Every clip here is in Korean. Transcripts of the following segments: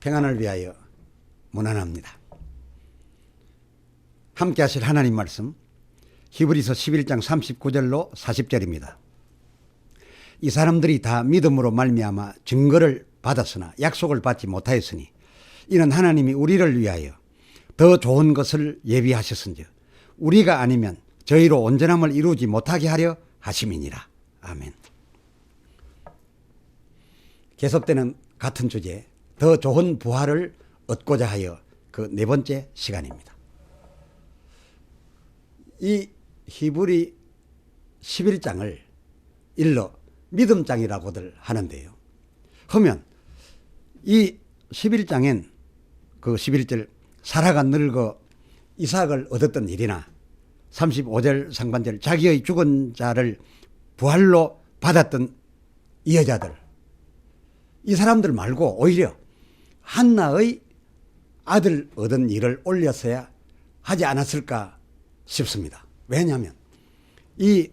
평안을 위하여 문안합니다. 함께 하실 하나님 말씀 히브리서 11장 39절로 40절입니다. 이 사람들이 다 믿음으로 말미암아 증거를 받았으나 약속을 받지 못하였으니 이는 하나님이 우리를 위하여 더 좋은 것을 예비하셨은즉 우리가 아니면 저희로 온전함을 이루지 못하게 하려 하심이니라. 아멘. 계속되는 같은 주제, 더 좋은 부활을 얻고자 하여 그 네 번째 시간입니다. 이 히브리 11장을 일러 믿음장이라고들 하는데요. 그러면 이 11장엔 그 11절 사라가 늙어 이삭을 얻었던 일이나 35절 상반절 자기의 죽은 자를 부활로 받았던 이 여자들, 이 사람들 말고 오히려 한나의 아들 얻은 일을 올렸어야 하지 않았을까 싶습니다. 왜냐하면 이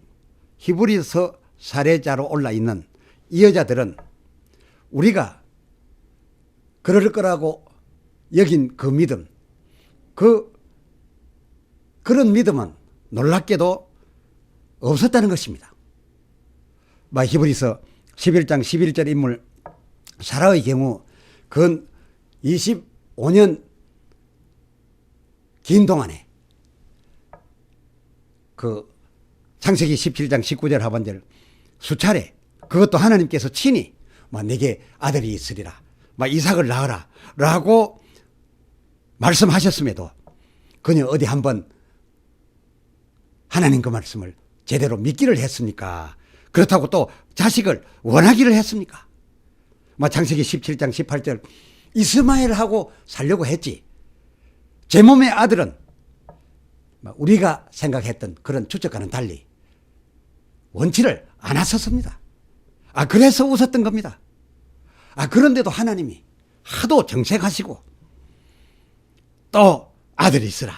히브리서 사례자로 올라있는 이 여자들은 우리가 그럴 거라고 여긴 그 믿음, 그런 믿음은 놀랍게도 없었다는 것입니다. 히브리서 11장 11절 인물 사라의 경우 근 25년 긴 동안에 그 창세기 17장 19절 하반절 수차례 그것도 하나님께서 친히 내게 아들이 있으리라, 이삭을 낳으라 라고 말씀하셨음에도 그녀 어디 한번 하나님 그 말씀을 제대로 믿기를 했습니까? 그렇다고 또 자식을 원하기를 했습니까? 창세기 17장 18절 이스마엘하고 살려고 했지, 제 몸의 아들은 우리가 생각했던 그런 추측과는 달리 원치를 않았었습니다. 그래서 웃었던 겁니다. 그런데도 하나님이 하도 정색하시고 또 아들이 있으라,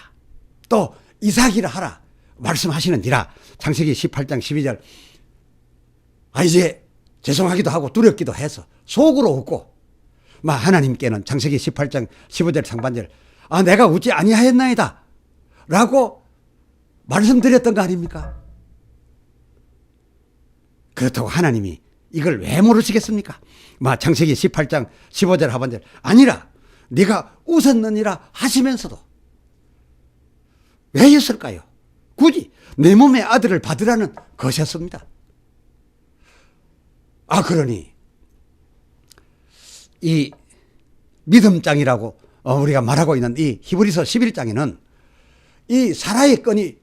또 이삭이라 하라 말씀하시는지라 창세기 18장 12절 이제 죄송하기도 하고 두렵기도 해서 속으로 웃고 하나님께는 창세기 18장 15절 상반절 내가 웃지 아니하였나이다 라고 말씀드렸던 거 아닙니까? 그렇다고 하나님이 이걸 왜 모르시겠습니까? 창세기 18장 15절 하반절 아니라 네가 웃었느니라 하시면서도 왜 했을까요? 굳이 내 몸의 아들을 받으라는 것이었습니다. 그러니 이 믿음장이라고 우리가 말하고 있는 이 히브리서 11장에는 이 사라의 건이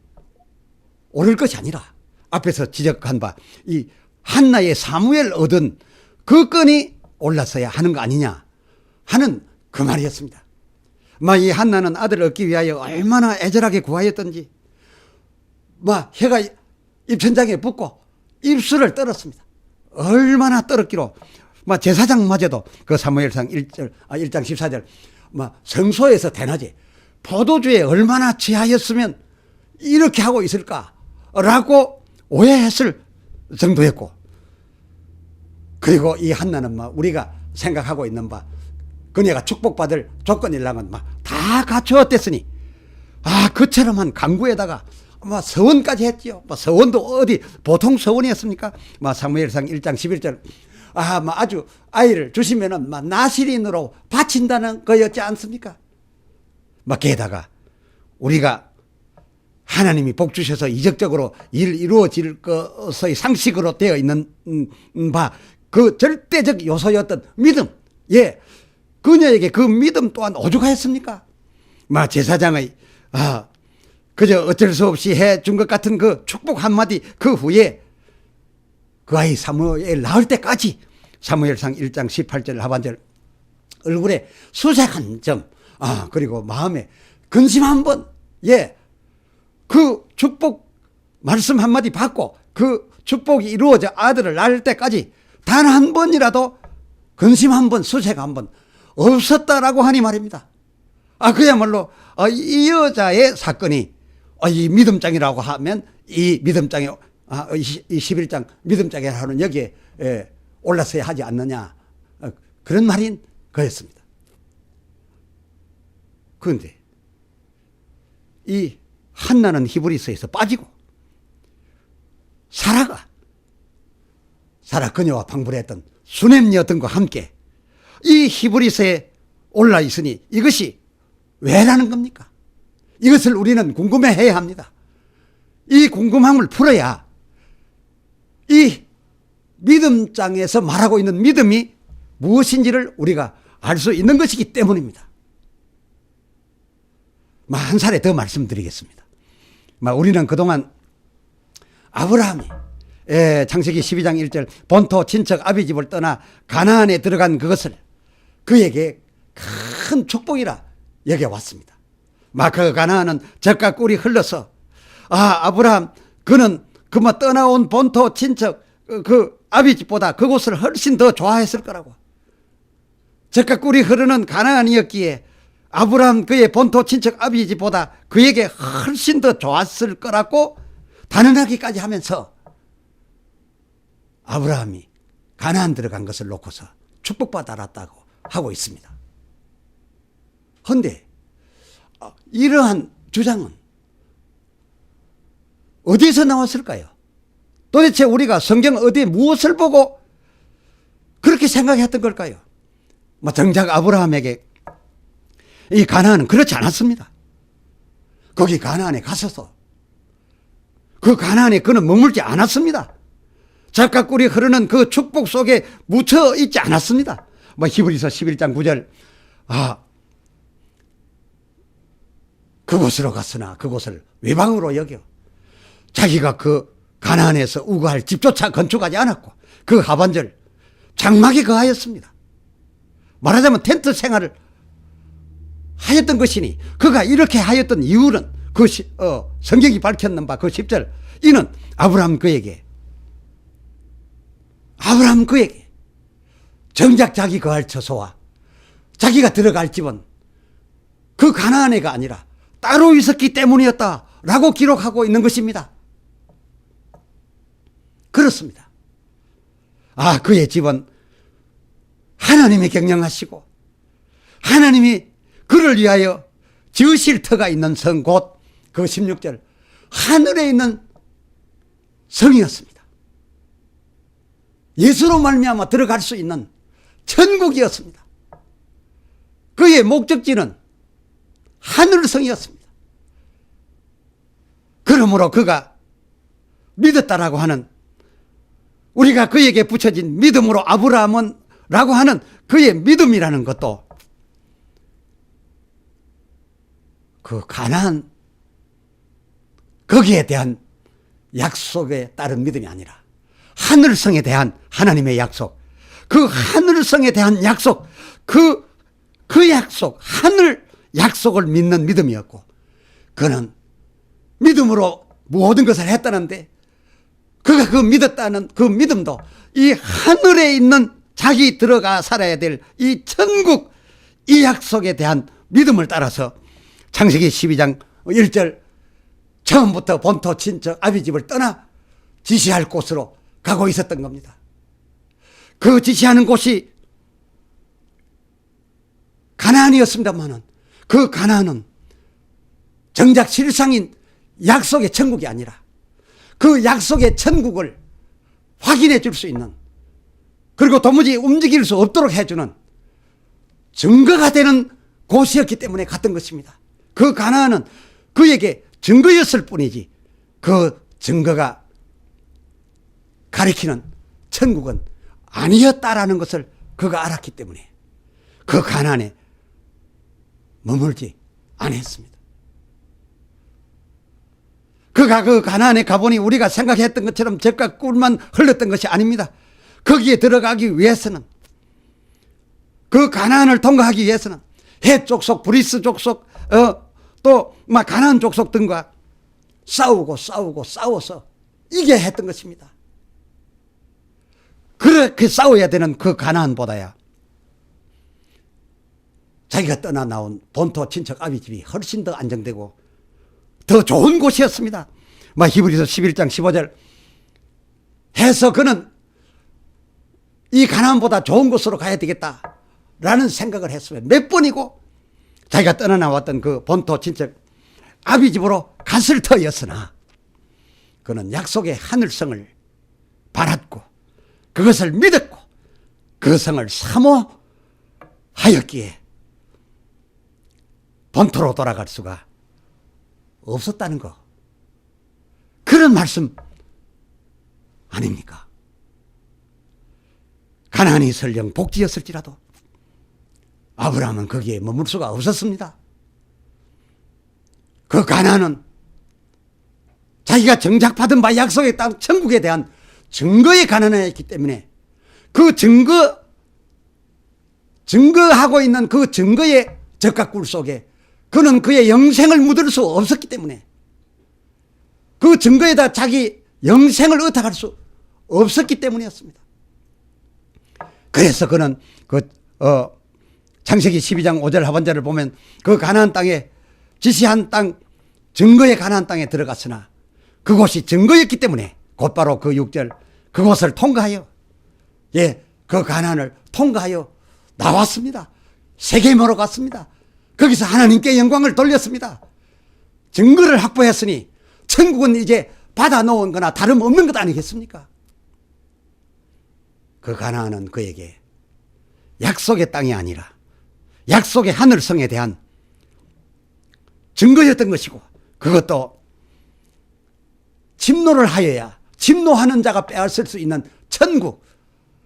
오를 것이 아니라 앞에서 지적한 바 이 한나의 사무엘 얻은 그 건이 올랐어야 하는 거 아니냐 하는 그 말이었습니다. 이 한나는 아들을 얻기 위하여 얼마나 애절하게 구하였던지 해가 입천장에 붙고 입술을 떨었습니다. 얼마나 떨었기로 제사장마저도 그 사무엘상 1장 14절 성소에서 대낮에 포도주에 얼마나 취하였으면 이렇게 하고 있을까라고 오해했을 정도였고, 그리고 이 한나는 우리가 생각하고 있는 바 그녀가 축복받을 조건이라면 다 갖추었댔으니 그처럼한 강구에다가 서원까지 했지요. 서원도 어디 보통 서원이었습니까? 사무엘상 1장 11절 아주 아이를 주시면은 나실인으로 바친다는 거였지 않습니까? 게다가 우리가 하나님이 복 주셔서 이적적으로 일 이루어질 것의 상식으로 되어 있는 바 그 절대적 요소였던 믿음, 그녀에게 그 믿음 또한 오죽하였습니까? 제사장의 그저 어쩔 수 없이 해준 것 같은 그 축복 한마디 그 후에 그 아이 사무엘 낳을 때까지 사무엘상 1장 18절 하반절 얼굴에 수색 한 점, 그리고 마음에 근심 한 번, 그 축복 말씀 한마디 받고 그 축복이 이루어져 아들을 낳을 때까지 단 한 번이라도 근심 한 번, 수색 한 번 없었다라고 하니 말입니다. 그야말로 이 여자의 사건이 이 믿음장이라고 하면 이 믿음장에 이 11장 믿음장에 하는 여기에 올랐어야 하지 않느냐, 그런 말인 거였습니다. 그런데 이 한나는 히브리서에서 빠지고 사라 그녀와 방불했던 수넴 등과 함께 이 히브리서에 올라 있으니 이것이 왜라는 겁니까? 이것을 우리는 궁금해해야 합니다. 이 궁금함을 풀어야 이 믿음장에서 말하고 있는 믿음이 무엇인지를 우리가 알 수 있는 것이기 때문입니다. 한 차례 더 말씀드리겠습니다. 우리는 그동안 아브라함이 창세기 12장 1절 본토 친척 아비 집을 떠나 가나안에 들어간 그것을 그에게 큰 축복이라 여겨왔습니다. 그 가나안은 젖과 꿀이 흘러서 아브라함 그는 떠나온 본토 친척 그 아비 집보다 그곳을 훨씬 더 좋아했을 거라고. 젖과 꿀이 흐르는 가나안이었기에 아브라함 그의 본토 친척 아비 집보다 그에게 훨씬 더 좋았을 거라고 단언하기까지 하면서 아브라함이 가나안 들어간 것을 놓고서 축복받았다고 하고 있습니다. 그런데 이러한 주장은 어디서 나왔을까요? 도대체 우리가 성경 어디에 무엇을 보고 그렇게 생각했던 걸까요? 정작 아브라함에게 이 가나안은 그렇지 않았습니다. 거기 가나안에 가서서 그 가나안에 그는 머물지 않았습니다. 젖과 꿀이 흐르는 그 축복 속에 묻혀 있지 않았습니다. 히브리서 11장 9절 그곳으로 갔으나 그곳을 외방으로 여겨 자기가 그 가나안에서 우거할 집조차 건축하지 않았고 그 하반절 장막에 거하였습니다. 말하자면 텐트 생활을 하였던 것이니 그가 이렇게 하였던 이유는 성경이 밝혔는 바 그 10절 이는 아브라함 그에게 정작 자기 거할 처소와 자기가 들어갈 집은 그 가나안에가 아니라 따로 있었기 때문이었다라고 기록하고 있는 것입니다. 그렇습니다. 그의 집은 하나님이 경영하시고 하나님이 그를 위하여 지으실 터가 있는 성 곧 그 16절 하늘에 있는 성이었습니다. 예수로 말미암아 들어갈 수 있는 천국이었습니다. 그의 목적지는 하늘성이었습니다. 그러므로 그가 믿었다라고 하는 우리가 그에게 붙여진 믿음으로 아브라함은 라고 하는 그의 믿음이라는 것도 그 가나안 거기에 대한 약속에 따른 믿음이 아니라 하늘성에 대한 하나님의 약속, 그 하늘성에 대한 약속, 그 약속, 하늘 약속을 믿는 믿음이었고 그는 믿음으로 모든 것을 했다는데 그가 그 믿었다는 그 믿음도 이 하늘에 있는 자기 들어가 살아야 될 이 천국 이 약속에 대한 믿음을 따라서 창세기 12장 1절 처음부터 본토 친척 아비 집을 떠나 지시할 곳으로 가고 있었던 겁니다. 그 지시하는 곳이 가나안이었습니다만은 그 가나안은 정작 실상인 약속의 천국이 아니라 그 약속의 천국을 확인해 줄 수 있는 그리고 도무지 움직일 수 없도록 해주는 증거가 되는 곳이었기 때문에 갔던 것입니다. 그 가나안은 그에게 증거였을 뿐이지 그 증거가 가리키는 천국은 아니었다라는 것을 그가 알았기 때문에 그 가나안에 머물지 않았습니다. 그가 그 가나안에 가보니 우리가 생각했던 것처럼 젖과 꿀만 흘렀던 것이 아닙니다. 거기에 들어가기 위해서는 그 가나안을 통과하기 위해서는 헷 족속, 브리스 족속, 또 가나안 족속 등과 싸워서 이겨야 했던 것입니다. 그렇게 싸워야 되는 그 가나안보다야 자기가 떠나 나온 본토 친척 아비 집이 훨씬 더 안정되고 더 좋은 곳이었습니다. 히브리서 11장 15절 해서 그는 이 가나안보다 좋은 곳으로 가야 되겠다라는 생각을 했으면 몇 번이고 자기가 떠나나왔던 그 본토 친척 아비 집으로 갔을 터였으나 그는 약속의 하늘성을 바랐고 그것을 믿었고 그 성을 사모하였기에 본토로 돌아갈 수가 없었다는 거. 그런 말씀 아닙니까? 가나안이 설령 복지였을지라도 아브라함은 거기에 머물 수가 없었습니다. 그 가나안은 자기가 정작받은 바 약속의 땅 천국에 대한 증거에 가난했기 때문에 그 증거하고 있는 그 증거의 적각굴 속에 그는 그의 영생을 묻을 수 없었기 때문에 그 증거에다 자기 영생을 의탁할 수 없었기 때문이었습니다. 그래서 그는 창세기 12장 5절 하반절을 보면 그 가나안 땅에 지시한 땅 증거의 가나안 땅에 들어갔으나 그곳이 증거였기 때문에 곧바로 그 6절 그곳을 통과하여 그 가나안을 통과하여 나왔습니다. 세겜으로 갔습니다. 거기서 하나님께 영광을 돌렸습니다. 증거를 확보했으니 천국은 이제 받아놓은 거나 다름없는 것 아니겠습니까? 그 가나안은 그에게 약속의 땅이 아니라 약속의 하늘성에 대한 증거였던 것이고 그것도 침노를 하여야 침노하는 자가 빼앗을 수 있는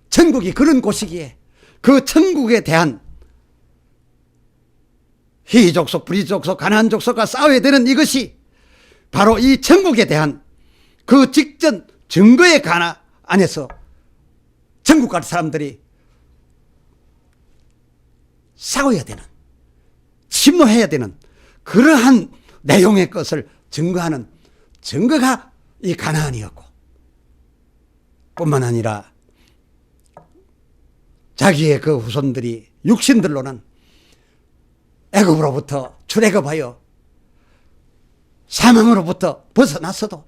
천국이 그런 곳이기에 그 천국에 대한 히족속, 브리족속, 가나안 족속과 싸워야 되는 이것이 바로 이 천국에 대한 그 직전 증거의 안에서 천국 갈 사람들이 싸워야 되는, 침노해야 되는 그러한 내용의 것을 증거하는 증거가 이 가나안이었고 뿐만 아니라 자기의 그 후손들이 육신들로는 애굽으로부터 출애굽하여 사망으로부터 벗어났어도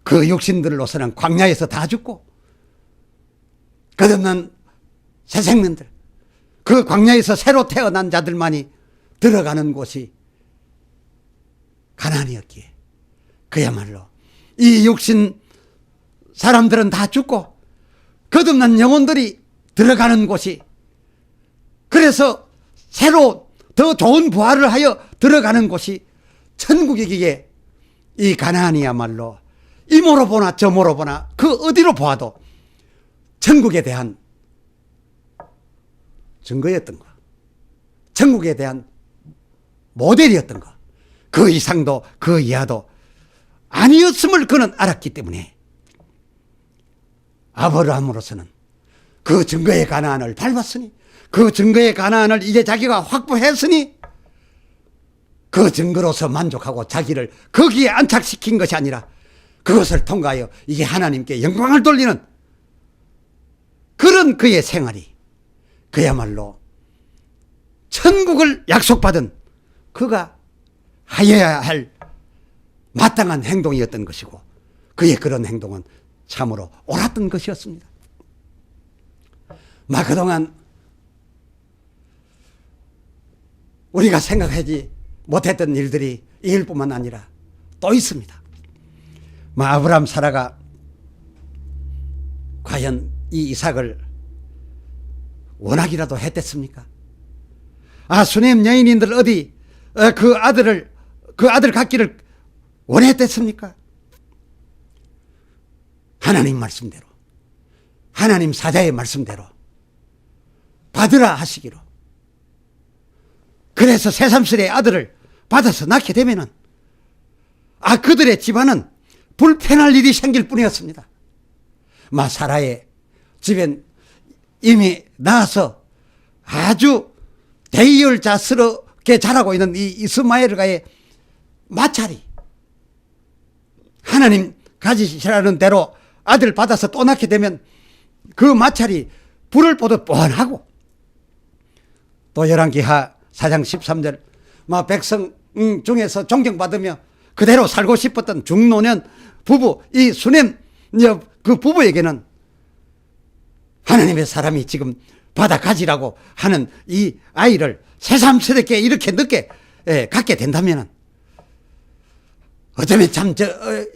그 육신들로서는 광야에서 다 죽고 끝없는 새생명들 그 광야에서 새로 태어난 자들만이 들어가는 곳이 가나안이었기에 그야말로 이 육신 사람들은 다 죽고 거듭난 영혼들이 들어가는 곳이 그래서 새로 더 좋은 부활을 하여 들어가는 곳이 천국이기에 이 가나안이야말로 이모로 보나 저모로 보나 그 어디로 보아도 천국에 대한 증거였던 거, 천국에 대한 모델이었던 거, 그 이상도 그 이하도 아니었음을 그는 알았기 때문에 아브라함으로서는 그 증거의 가나안을 밟았으니 그 증거의 가나안을 이제 자기가 확보했으니 그 증거로서 만족하고 자기를 거기에 안착시킨 것이 아니라 그것을 통과하여 이게 하나님께 영광을 돌리는 그런 그의 생활이 그야말로 천국을 약속받은 그가 하여야 할 마땅한 행동이었던 것이고 그의 그런 행동은 참으로 옳았던 것이었습니다. 그동안 우리가 생각하지 못했던 일들이 이 일뿐만 아니라 또 있습니다. 아브라함 사라가 과연 이 이삭을 원하기라도 했댔습니까? 수넴 여인인들 어디 그 아들 갖기를 원했댔습니까? 하나님 말씀대로 하나님 사자의 말씀대로 받으라 하시기로 그래서 새삼스레 아들을 받아서 낳게 되면은 그들의 집안은 불편할 일이 생길 뿐이었습니다. 사라의 집엔 이미 낳아서 아주 대이열자스럽게 자라고 있는 이 이스마엘과의 마찰이 하나님 가지시라는 대로 아들 받아서 또 낳게 되면 그 마찰이 불을 보듯 뻔하고 또 열왕기하 4장 13절 백성 중에서 존경받으며 그대로 살고 싶었던 중노년 부부 이 수넴 그 부부에게는 하나님의 사람이 지금 받아 가지라고 하는 이 아이를 새삼스럽게 이렇게 늦게 갖게 된다면 어쩌면 참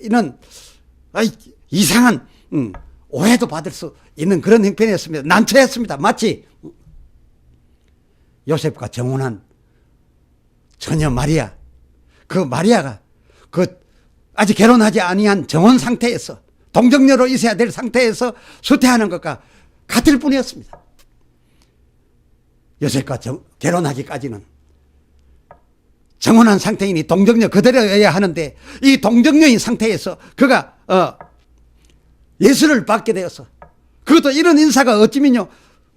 이는 이상한 오해도 받을 수 있는 그런 형편이었습니다. 난처했습니다. 마치 요셉과 정혼한 처녀 마리아, 그 마리아가 그 아직 결혼하지 아니한 정혼 상태에서 동정녀로 있어야 될 상태에서 수태하는 것과 같을 뿐이었습니다. 요셉과 결혼하기까지는 정혼한 상태이니 동정녀 그대로여야 하는데 이 동정녀인 상태에서 그가 예수를 받게 되어서 그것도 이런 인사가 어찌면요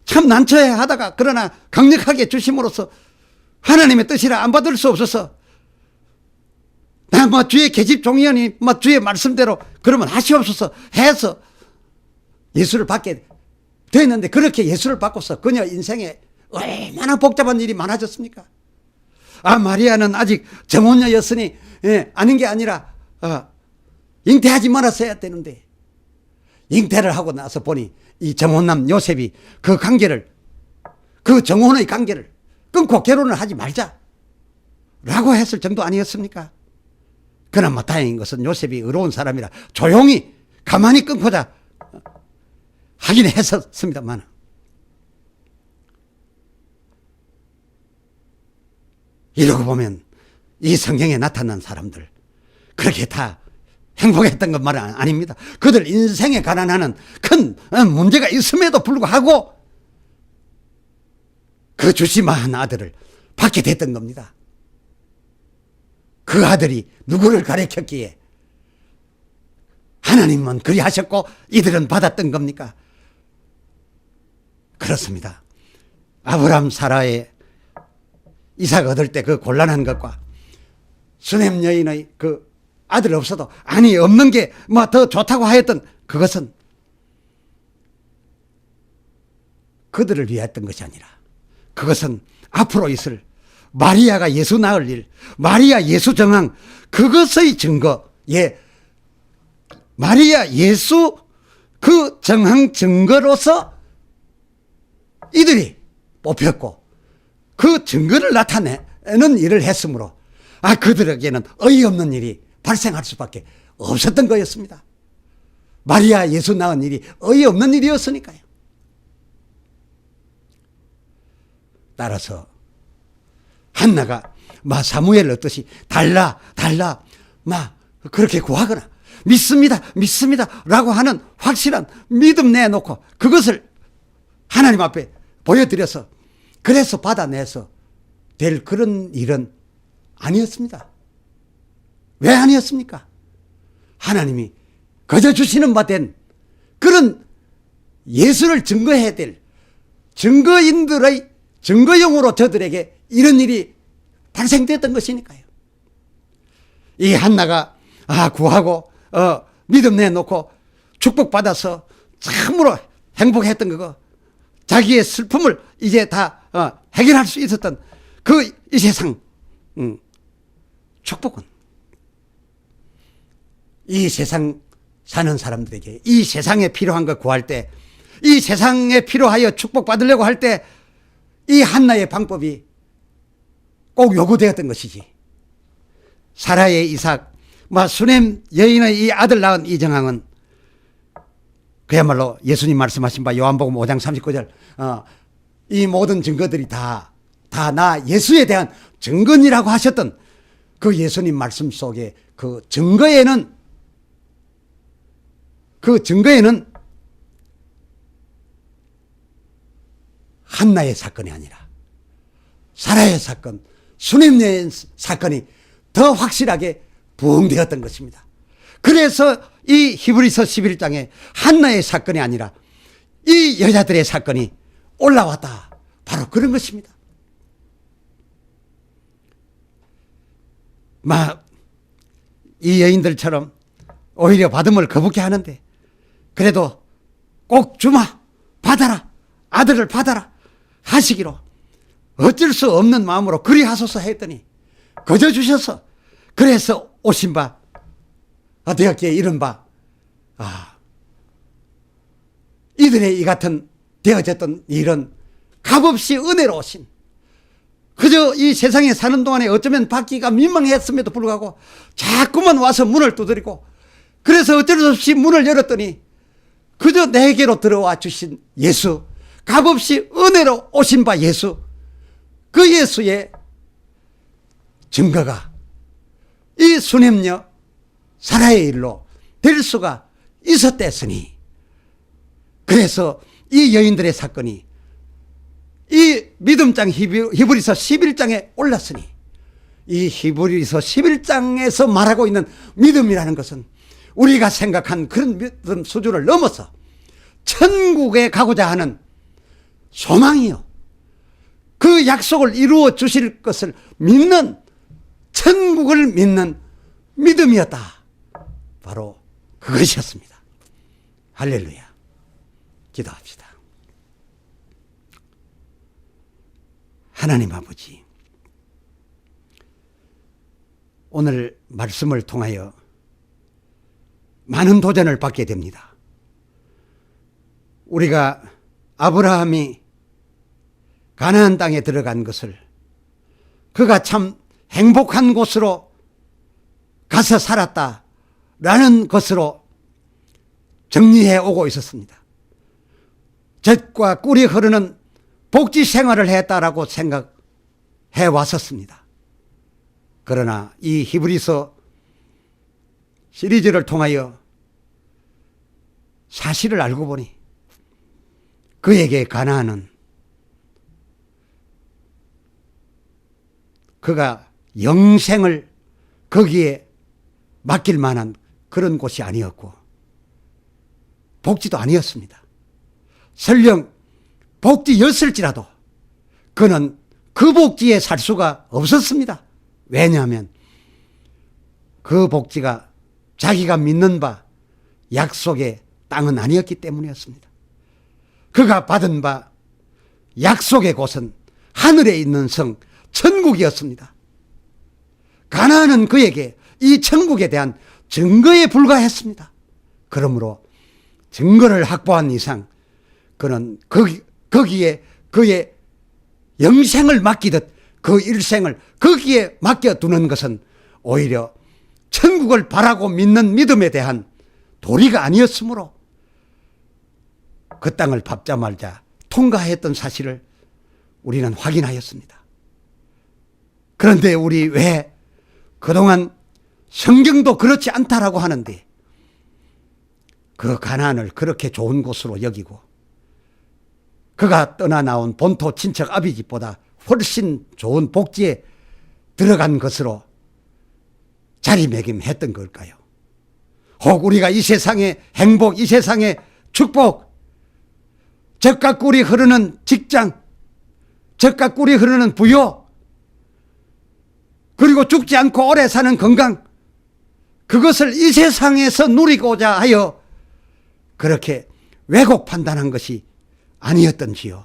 참 난처해 하다가 그러나 강력하게 주심으로써 하나님의 뜻이라 안 받을 수 없어서 나 뭐 주의 계집 종이하니 뭐 주의 말씀대로 그러면 하시옵소서 해서 예수를 받게 됐는데 그렇게 예수를 받고서 그녀 인생에 얼마나 복잡한 일이 많아졌습니까? 마리아는 아직 정혼녀였으니 아닌 게 아니라 잉태하지 말았어야 되는데 잉태를 하고 나서 보니 이 정혼남 요셉이 그 관계를 그 정혼의 관계를 끊고 결혼을 하지 말자 라고 했을 정도 아니었습니까? 그나마 다행인 것은 요셉이 의로운 사람이라 조용히 가만히 끊고자 하긴 했었습니다만 이러고 보면 이 성경에 나타난 사람들 그렇게 다 행복했던 것 말은 아닙니다. 그들 인생에 관한하는 큰 문제가 있음에도 불구하고 그 주심한 아들을 받게 됐던 겁니다. 그 아들이 누구를 가리켰기에 하나님은 그리하셨고 이들은 받았던 겁니까? 그렇습니다. 아브라함 사라의 이삭 얻을 때 그 곤란한 것과 수넴 여인의 그 아들 없어도 아니 없는 게 뭐 더 좋다고 하였던 그것은 그들을 위하였던 것이 아니라 그것은 앞으로 있을 마리아가 예수 낳을 일, 마리아 예수 정황 그것의 증거에 마리아 예수 그 정황 증거로서 이들이 뽑혔고 그 증거를 나타내는 일을 했으므로 그들에게는 어이없는 일이 발생할 수밖에 없었던 거였습니다. 마리아 예수 낳은 일이 어이없는 일이었으니까요. 따라서 한나가 사무엘 얻듯이 달라 그렇게 구하거나 믿습니다 라고 하는 확실한 믿음 내놓고 그것을 하나님 앞에 보여드려서 그래서 받아내서 될 그런 일은 아니었습니다. 왜 아니었습니까? 하나님이 거저 주시는 바 된 그런 예수를 증거해야 될 증거인들의 증거용으로 저들에게 이런 일이 발생됐던 것이니까요. 이 한나가 구하고 믿음 내놓고 축복받아서 참으로 행복했던 그거 자기의 슬픔을 이제 다 해결할 수 있었던 그 이 세상 축복은 이 세상 사는 사람들에게 이 세상에 필요한 걸 구할 때 이 세상에 필요하여 축복받으려고 할 때 이 한나의 방법이 꼭 요구되었던 것이지. 사라의 이삭, 수넴 여인의 이 아들 낳은 이 정황은 그야말로 예수님 말씀하신 바 요한복음 5장 39절 이 모든 증거들이 다 나 예수에 대한 증거니라고 하셨던 그 예수님 말씀 속에 그 증거에는 한나의 사건이 아니라 사라의 사건, 수넴 여인 사건이 더 확실하게 부응되었던 것입니다. 그래서 이 히브리서 11장에 한나의 사건이 아니라 이 여자들의 사건이 올라왔다. 바로 그런 것입니다. 이 여인들처럼 오히려 받음을 거북해 하는데 그래도 꼭 주마, 받아라, 아들을 받아라 하시기로 어쩔 수 없는 마음으로 그리하소서 했더니 거저 주셔서 그래서 오신 바 되었기에 이른바 이들의 이 같은 되어졌던 일은 값없이 은혜로 오신, 그저 이 세상에 사는 동안에 어쩌면 받기가 민망했음에도 불구하고 자꾸만 와서 문을 두드리고, 그래서 어쩔 수 없이 문을 열었더니 그저 내게로 들어와 주신 예수, 값없이 은혜로 오신 바 예수, 그 예수의 증거가 이 수냄녀 사라의 일로 될 수가 있었댔으니, 그래서 이 여인들의 사건이 이 믿음장 히브리서 11장에 올랐으니, 이 히브리서 11장에서 말하고 있는 믿음이라는 것은 우리가 생각한 그런 믿음 수준을 넘어서 천국에 가고자 하는 소망이요, 그 약속을 이루어 주실 것을 믿는, 천국을 믿는 믿음이었다. 바로 그것이었습니다. 할렐루야. 기도합시다. 하나님 아버지, 오늘 말씀을 통하여 많은 도전을 받게 됩니다. 우리가 아브라함이 가나안 땅에 들어간 것을 그가 참 행복한 곳으로 가서 살았다라는 것으로 정리해 오고 있었습니다. 젖과 꿀이 흐르는 복지 생활을 했다라고 생각해 왔었습니다. 그러나 이 히브리서 시리즈를 통하여 사실을 알고 보니 그에게 가나안은 그가 영생을 거기에 맡길 만한 그런 곳이 아니었고 복지도 아니었습니다. 설령 복지였을지라도 그는 그 복지에 살 수가 없었습니다. 왜냐하면 그 복지가 자기가 믿는 바 약속의 땅은 아니었기 때문이었습니다. 그가 받은 바 약속의 곳은 하늘에 있는 성 천국이었습니다. 가나안은 그에게 이 천국에 대한 증거에 불과했습니다. 그러므로 증거를 확보한 이상 그는 거기에 그의 영생을 맡기듯 그 일생을 거기에 맡겨두는 것은 오히려 천국을 바라고 믿는 믿음에 대한 도리가 아니었으므로 그 땅을 밟자 말자 통과했던 사실을 우리는 확인하였습니다. 그런데 우리 왜 그동안 성경도 그렇지 않다라고 하는데 그 가나안을 그렇게 좋은 곳으로 여기고 그가 떠나 나온 본토 친척 아비집보다 훨씬 좋은 복지에 들어간 것으로 자리매김했던 걸까요? 혹 우리가 이 세상의 행복, 이 세상의 축복, 젖과 꿀이 흐르는 직장, 젖과 꿀이 흐르는 부요, 그리고 죽지 않고 오래 사는 건강, 그것을 이 세상에서 누리고자 하여 그렇게 왜곡 판단한 것이 아니었던지요.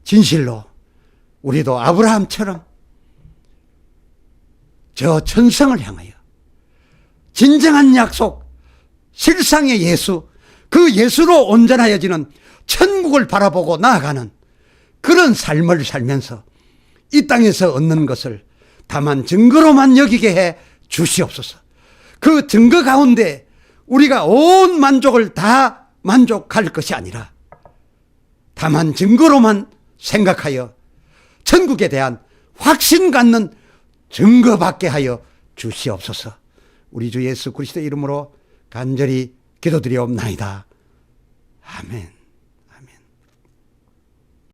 진실로 우리도 아브라함처럼 저 천성을 향하여 진정한 약속, 실상의 예수, 그 예수로 온전하여지는 천국을 바라보고 나아가는 그런 삶을 살면서 이 땅에서 얻는 것을 다만 증거로만 여기게 해 주시옵소서. 그 증거 가운데 우리가 온 만족을 다 만족할 것이 아니라 다만 증거로만 생각하여 천국에 대한 확신 갖는 증거받게 하여 주시옵소서. 우리 주 예수 그리스도의 이름으로 간절히 기도드리옵나이다. 아멘.